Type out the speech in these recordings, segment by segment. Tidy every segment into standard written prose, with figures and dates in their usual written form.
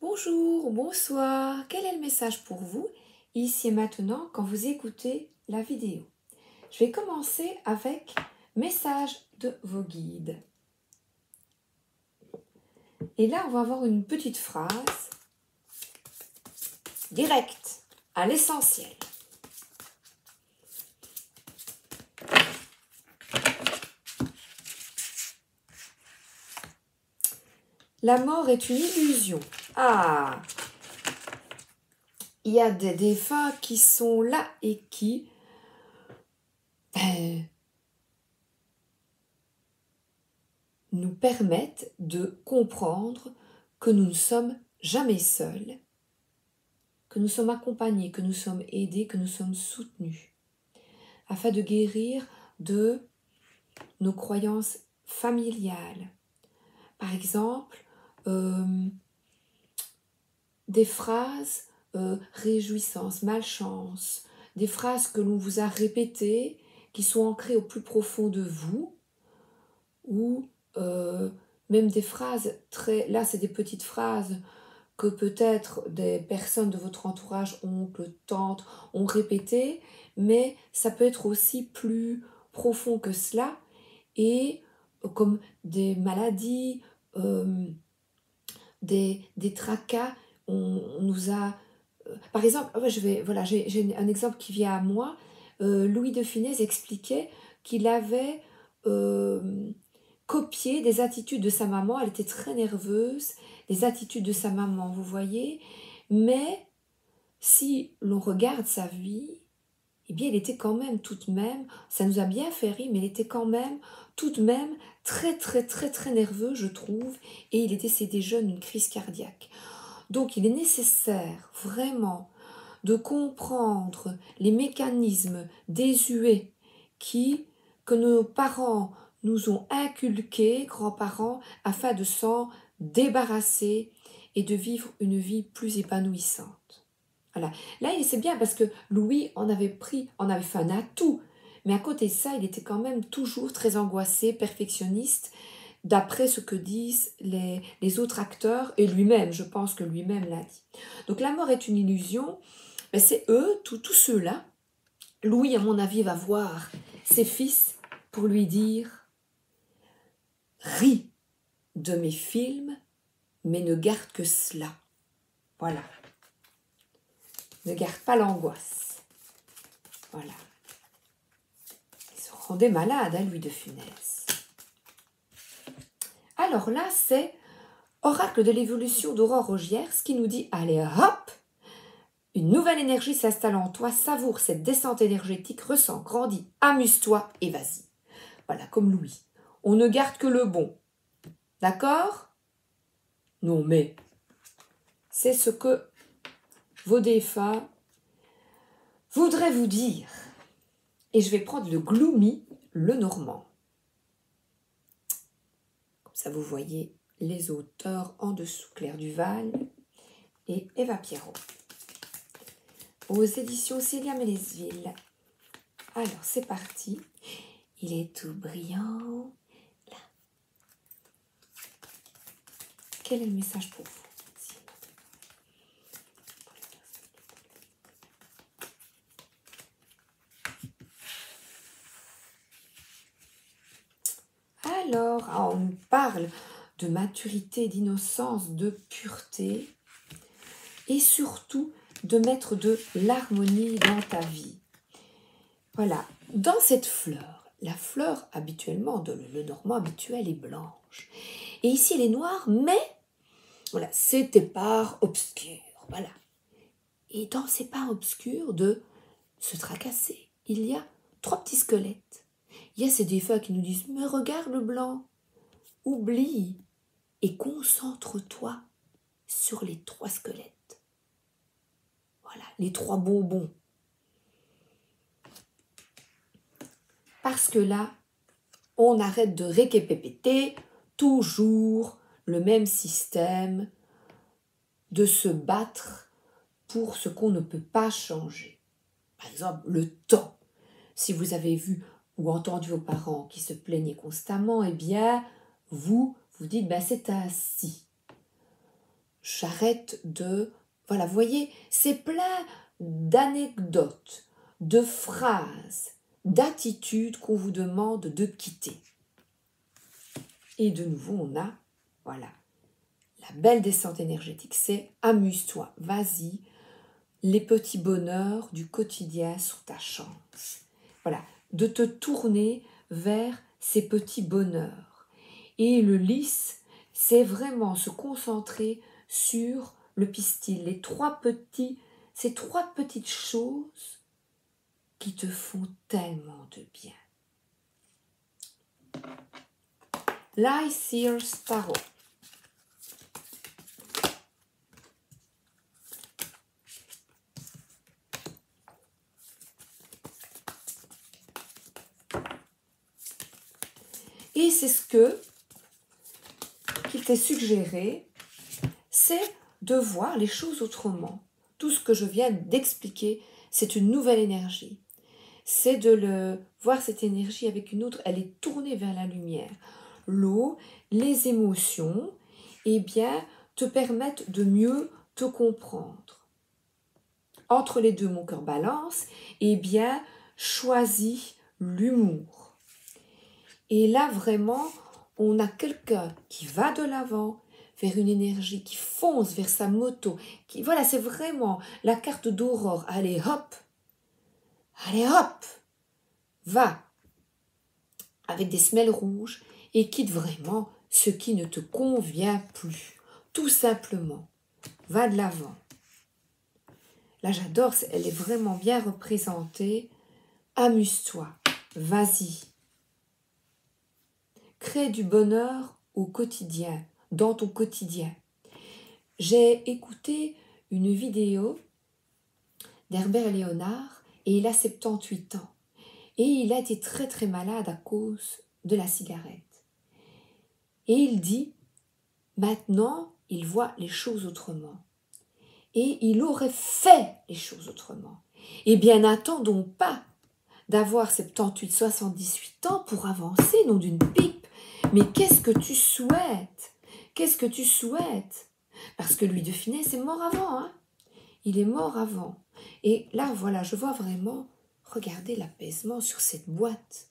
Bonjour, bonsoir, quel est le message pour vous, ici et maintenant, quand vous écoutez la vidéo? Je vais commencer avec message de vos guides. Et là, on va avoir une petite phrase directe, à l'essentiel. La mort est une illusion. Ah! Il y a des défunts qui sont là et qui nous permettent de comprendre que nous ne sommes jamais seuls, que nous sommes accompagnés, que nous sommes aidés, que nous sommes soutenus, afin de guérir de nos croyances familiales. Par exemple, des phrases réjouissance, malchance, des phrases que l'on vous a répétées, qui sont ancrées au plus profond de vous, ou même des phrases très... Là, c'est des petites phrases que peut-être des personnes de votre entourage, oncles, tantes, ont répétées, mais ça peut être aussi plus profond que cela, et comme des maladies, des tracas, on nous a... par exemple, j'ai un exemple qui vient à moi. Louis de Funès expliquait qu'il avait copié des attitudes de sa maman. Elle était très nerveuse, les attitudes de sa maman, vous voyez. Mais si l'on regarde sa vie, eh bien, elle était quand même tout de même, ça nous a bien fait rire, mais elle était quand même tout de même très, très, très, très nerveux, je trouve, et il est décédé jeune d'une crise cardiaque. Donc, il est nécessaire vraiment de comprendre les mécanismes désuets que nos parents nous ont inculqués, grands-parents, afin de s'en débarrasser et de vivre une vie plus épanouissante. Voilà. Là, c'est bien parce que Louis en avait fait un atout, mais à côté de ça, il était quand même toujours très angoissé, perfectionniste, d'après ce que disent les autres acteurs, et lui-même, je pense que lui-même l'a dit. Donc la mort est une illusion, mais c'est eux, tous ceux-là. Louis, à mon avis, va voir ses fils pour lui dire « Ris de mes films, mais ne garde que cela. » Voilà. Ne garde pas l'angoisse. Voilà. Il se rendait malade, Louis de Funès. Alors là, c'est Oracle de l'évolution d'Aurore Rogiers qui nous dit « Allez, hop ! Une nouvelle énergie s'installe en toi, savoure cette descente énergétique, ressens, grandis, amuse-toi et vas-y. » Voilà, comme Louis. On ne garde que le bon. D'accord? Non, mais c'est ce que vos défunts voudraient vous dire. Et je vais prendre le Gloomy, le Normand. Comme ça, vous voyez les auteurs en dessous, Claire Duval et Eva Pierrot. Aux éditions Célia Mélesville. Alors, c'est parti. Il est tout brillant. Là. Quel est le message pour vous? Alors, on nous parle de maturité, d'innocence, de pureté et surtout de mettre de l'harmonie dans ta vie. Voilà, dans cette fleur, la fleur habituellement, le normand habituel est blanche. Et ici elle est noire, mais voilà, c'est des parts obscures. Voilà. Et dans ces parts obscures de se tracasser, il y a 3 petits squelettes. Il y a ces défunts qui nous disent « Mais regarde le blanc, oublie et concentre-toi sur les 3 squelettes. » Voilà, les 3 bonbons. Parce que là, on arrête de répéter toujours le même système, de se battre pour ce qu'on ne peut pas changer. Par exemple, le temps. Si vous avez vu ou entendu vos parents qui se plaignaient constamment, eh bien, vous dites, ben, c'est ainsi. j'arrête de... Voilà, vous voyez, c'est plein d'anecdotes, de phrases, d'attitudes qu'on vous demande de quitter. Et de nouveau, on a, voilà, la belle descente énergétique, c'est amuse-toi, vas-y, les petits bonheurs du quotidien sont ta chance. Voilà, de te tourner vers ces petits bonheurs. Et le lys, c'est vraiment se concentrer sur le pistil, ces trois petites choses qui te font tellement de bien. Lycirce Tarot. Et c'est ce qu'il t'est suggéré, c'est de voir les choses autrement. Tout ce que je viens d'expliquer, c'est une nouvelle énergie. C'est de voir cette énergie avec une autre, elle est tournée vers la lumière. L'eau, les émotions, eh bien, te permettent de mieux te comprendre. Entre les deux, mon cœur balance, eh bien, choisis l'humour. Et là, vraiment, on a quelqu'un qui va de l'avant, vers une énergie, qui fonce vers sa moto. Voilà, c'est vraiment la carte d'Aurore. Allez, hop, va, avec des semelles rouges, et quitte vraiment ce qui ne te convient plus. Tout simplement, va de l'avant. Là, j'adore, elle est vraiment bien représentée. Amuse-toi, vas-y. Crée du bonheur au quotidien, dans ton quotidien. J'ai écouté une vidéo d'Herbert Léonard et il a 78 ans. Et il a été très très malade à cause de la cigarette. Et il dit, maintenant, il voit les choses autrement. Et il aurait fait les choses autrement. Eh bien, n'attendons pas d'avoir 78, 78 ans pour avancer, non d'une pipe. Mais qu'est-ce que tu souhaites? Qu'est-ce que tu souhaites? Parce que Louis de Funès est mort avant, hein? Il est mort avant. Et là, voilà, je vois vraiment, regardez l'apaisement sur cette boîte.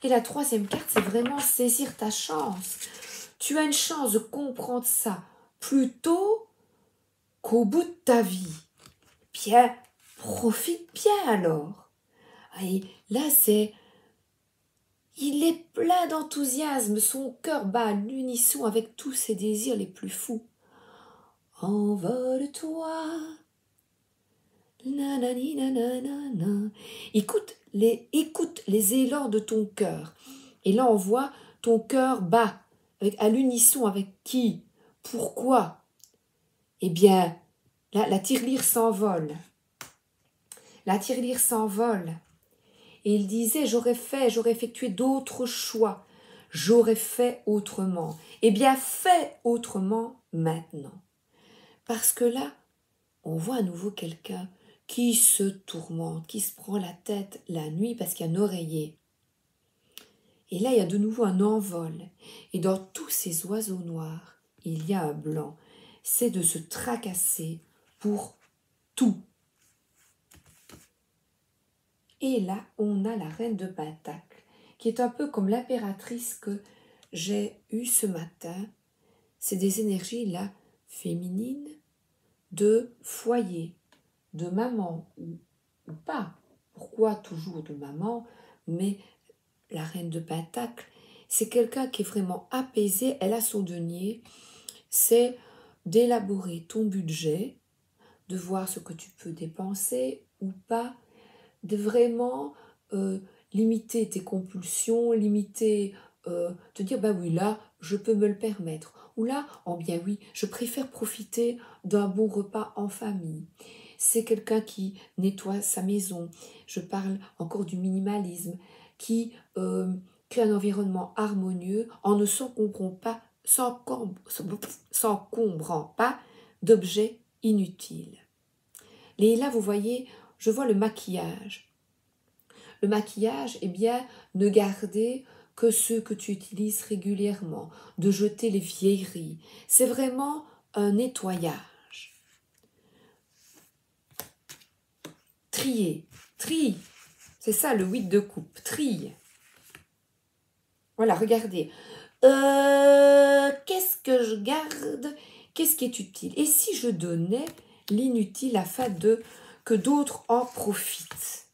Et la troisième carte, c'est vraiment saisir ta chance. Tu as une chance de comprendre ça plus tôt qu'au bout de ta vie. Bien, profite bien alors. Et là, il est plein d'enthousiasme, son cœur bat à l'unisson avec tous ses désirs les plus fous. Envole-toi. Nanani, nanana. Écoute les élans de ton cœur. Et là, on voit ton cœur bat à l'unisson avec qui? Pourquoi? Eh bien, la tirelire s'envole. La tirelire s'envole. Et il disait, j'aurais effectué d'autres choix. J'aurais fait autrement. Eh bien, fais autrement maintenant. Parce que là, on voit à nouveau quelqu'un qui se tourmente, qui se prend la tête la nuit parce qu'il y a un oreiller. Et là, il y a de nouveau un envol. Et dans tous ces oiseaux noirs, il y a un blanc. C'est de se tracasser pour tout. Et là, on a la reine de Pentacle, qui est un peu comme l'impératrice que j'ai eue ce matin. C'est des énergies, là, féminines, de foyer, de maman, ou pas. Pourquoi toujours de maman? Mais la reine de Pentacle, c'est quelqu'un qui est vraiment apaisé, elle a son denier, c'est d'élaborer ton budget, de voir ce que tu peux dépenser ou pas, de vraiment limiter tes compulsions, te dire, bah oui, là, je peux me le permettre. Ou là, oh bien oui, je préfère profiter d'un bon repas en famille. C'est quelqu'un qui nettoie sa maison. Je parle encore du minimalisme, qui crée un environnement harmonieux en ne s'encombrant pas d'objets inutiles. Et là, vous voyez, je vois le maquillage. Le maquillage, eh bien, ne garder que ceux que tu utilises régulièrement, de jeter les vieilleries. C'est vraiment un nettoyage. Trier, trie. C'est ça le 8 de coupe, trie. Voilà, regardez. Qu'est-ce que je garde? Qu'est-ce qui est utile? Et si je donnais l'inutile afin que d'autres en profitent?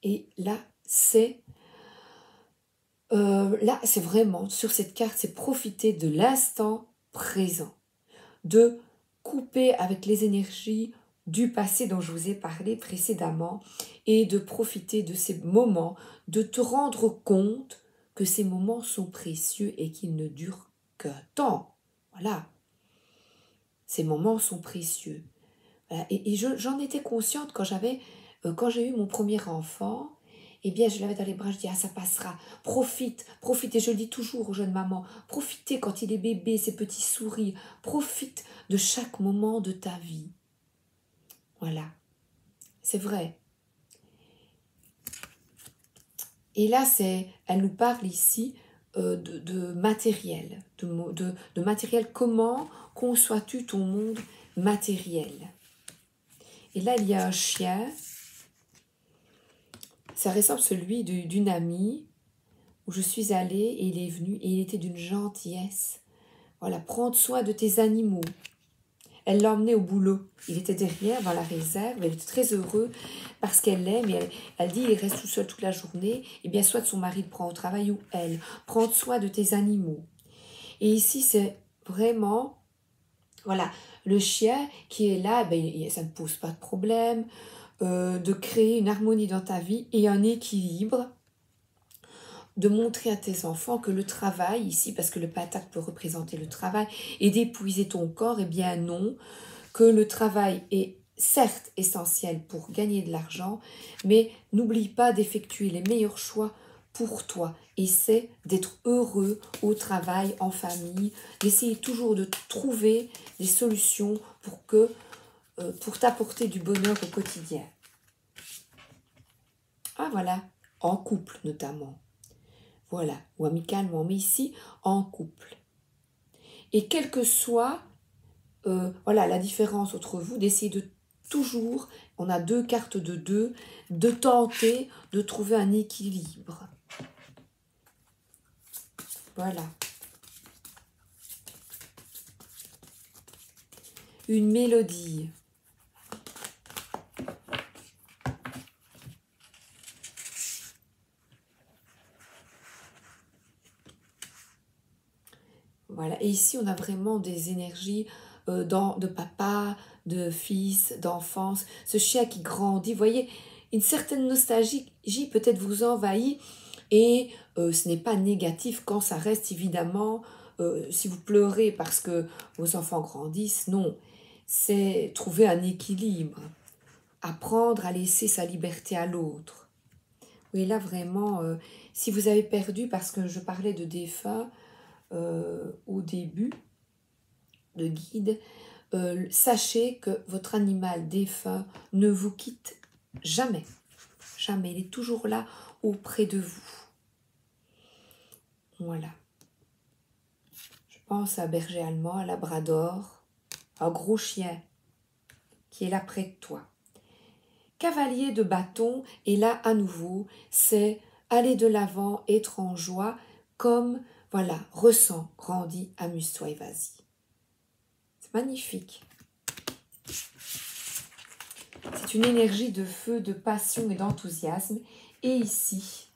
Et là, c'est vraiment, sur cette carte, c'est profiter de l'instant présent, de couper avec les énergies du passé dont je vous ai parlé précédemment et de profiter de ces moments, de te rendre compte que ces moments sont précieux et qu'ils ne durent qu'un temps. Voilà, ces moments sont précieux. Voilà. Et j'en étais consciente quand j'ai eu mon premier enfant. Eh bien, je l'avais dans les bras, je dis, ah, ça passera, profite, profite, et je le dis toujours aux jeunes mamans, profitez quand il est bébé, ses petits sourires, profite de chaque moment de ta vie. Voilà, c'est vrai. Et là, elle nous parle ici de matériel, de matériel, comment conçois-tu ton monde matériel? Et là, il y a un chien, ça ressemble à celui d'une amie, où je suis allée et il est venu et il était d'une gentillesse. Voilà, prendre soin de tes animaux. Elle l'a emmené au boulot. Il était derrière, dans la réserve. Elle était très heureuse parce qu'elle l'aime. Et elle dit, il reste tout seul toute la journée. Et bien, soit son mari le prend au travail ou elle. Prendre soin de tes animaux. Et ici, c'est vraiment, voilà, le chien qui est là, ben, ça ne pose pas de problème. De créer une harmonie dans ta vie et un équilibre, de montrer à tes enfants que le travail ici, parce que le patate peut représenter le travail, et d'épuiser ton corps, eh bien non, que le travail est certes essentiel pour gagner de l'argent, mais n'oublie pas d'effectuer les meilleurs choix pour toi, et c'est d'être heureux au travail, en famille, d'essayer toujours de trouver des solutions pour t'apporter du bonheur au quotidien. Ah voilà, en couple notamment. Voilà, ou amicalement, mais ici, en couple. Et quelle que soit voilà, la différence entre vous, d'essayer de toujours, on a deux cartes de deux, de tenter de trouver un équilibre. Voilà. Une mélodie. Voilà, et ici on a vraiment des énergies de papa, de fils, d'enfance, ce chien qui grandit, vous voyez, une certaine nostalgie peut-être vous envahit, et ce n'est pas négatif quand ça reste évidemment, si vous pleurez parce que vos enfants grandissent, non, c'est trouver un équilibre, apprendre à laisser sa liberté à l'autre. Oui, là vraiment, si vous avez perdu, parce que je parlais de défunt, au début de guide, sachez que votre animal défunt ne vous quitte jamais. Jamais. Il est toujours là auprès de vous. Voilà. Je pense à berger allemand, à labrador, un gros chien qui est là près de toi. Cavalier de bâton, et là à nouveau, c'est aller de l'avant, être en joie, comme, voilà, ressens, grandis, amuse-toi et vas-y. C'est magnifique. C'est une énergie de feu, de passion et d'enthousiasme. Et ici,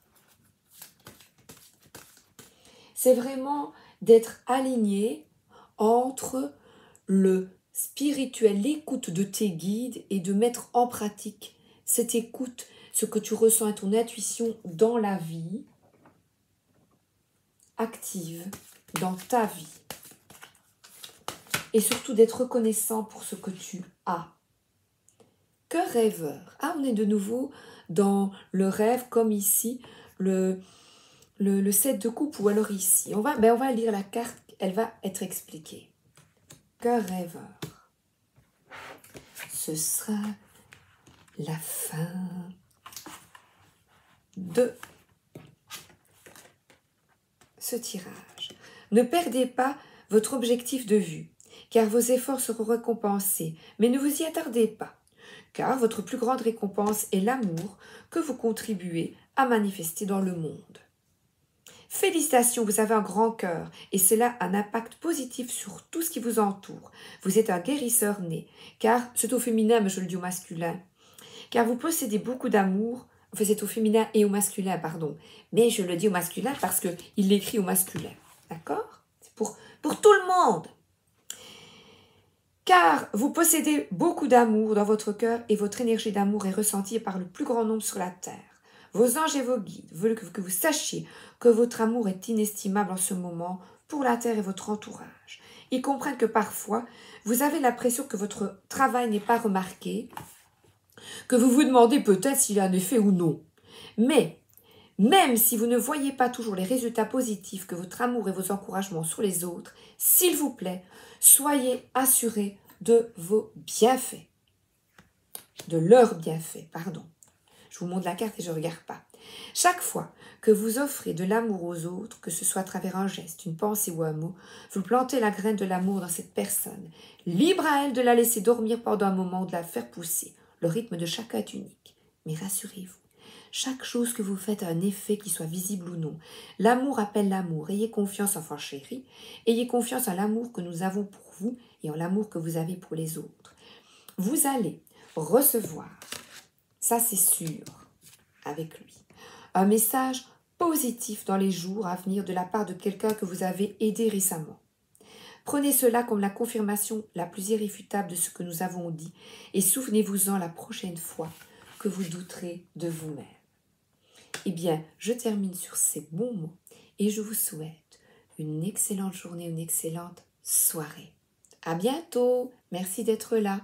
c'est vraiment d'être aligné entre le spirituel, l'écoute de tes guides, et de mettre en pratique cette écoute, ce que tu ressens à ton intuition dans la vie, active dans ta vie. Et surtout d'être reconnaissant pour ce que tu as. Cœur rêveur. Ah, on est de nouveau dans le rêve, comme ici, le 7 de coupe, ou alors ici. On va lire la carte, elle va être expliquée. Cœur rêveur. ce sera la fin de ce tirage. Ne perdez pas votre objectif de vue, car vos efforts seront récompensés, mais ne vous y attardez pas, car votre plus grande récompense est l'amour que vous contribuez à manifester dans le monde. Félicitations, vous avez un grand cœur et cela a un impact positif sur tout ce qui vous entoure. Vous êtes un guérisseur né, car c'est au féminin, mais je le dis au masculin, car vous possédez beaucoup d'amour, enfin c'est au féminin et au masculin, pardon, mais je le dis au masculin parce qu'il l'écrit au masculin, d'accord? C'est pour tout le monde. Car vous possédez beaucoup d'amour dans votre cœur et votre énergie d'amour est ressentie par le plus grand nombre sur la terre. Vos anges et vos guides veulent que vous sachiez que votre amour est inestimable en ce moment pour la terre et votre entourage. Ils comprennent que parfois, vous avez l'impression que votre travail n'est pas remarqué, que vous vous demandez peut-être s'il a un effet ou non. Mais, même si vous ne voyez pas toujours les résultats positifs que votre amour et vos encouragements sur les autres, s'il vous plaît, soyez assurés de vos bienfaits. De leurs bienfaits, pardon. Je vous montre la carte et je ne regarde pas. Chaque fois que vous offrez de l'amour aux autres, que ce soit à travers un geste, une pensée ou un mot, vous plantez la graine de l'amour dans cette personne. Libre à elle de la laisser dormir pendant un moment ou de la faire pousser. Le rythme de chacun est unique. Mais rassurez-vous, chaque chose que vous faites a un effet qui soit visible ou non. L'amour appelle l'amour. Ayez confiance, enfant chéri. Ayez confiance en l'amour que nous avons pour vous et en l'amour que vous avez pour les autres. Vous allez recevoir, ça c'est sûr, avec lui, un message positif dans les jours à venir de la part de quelqu'un que vous avez aidé récemment. Prenez cela comme la confirmation la plus irréfutable de ce que nous avons dit et souvenez-vous-en la prochaine fois que vous douterez de vous-même. Eh bien, je termine sur ces bons mots et je vous souhaite une excellente journée, une excellente soirée. À bientôt. Merci d'être là.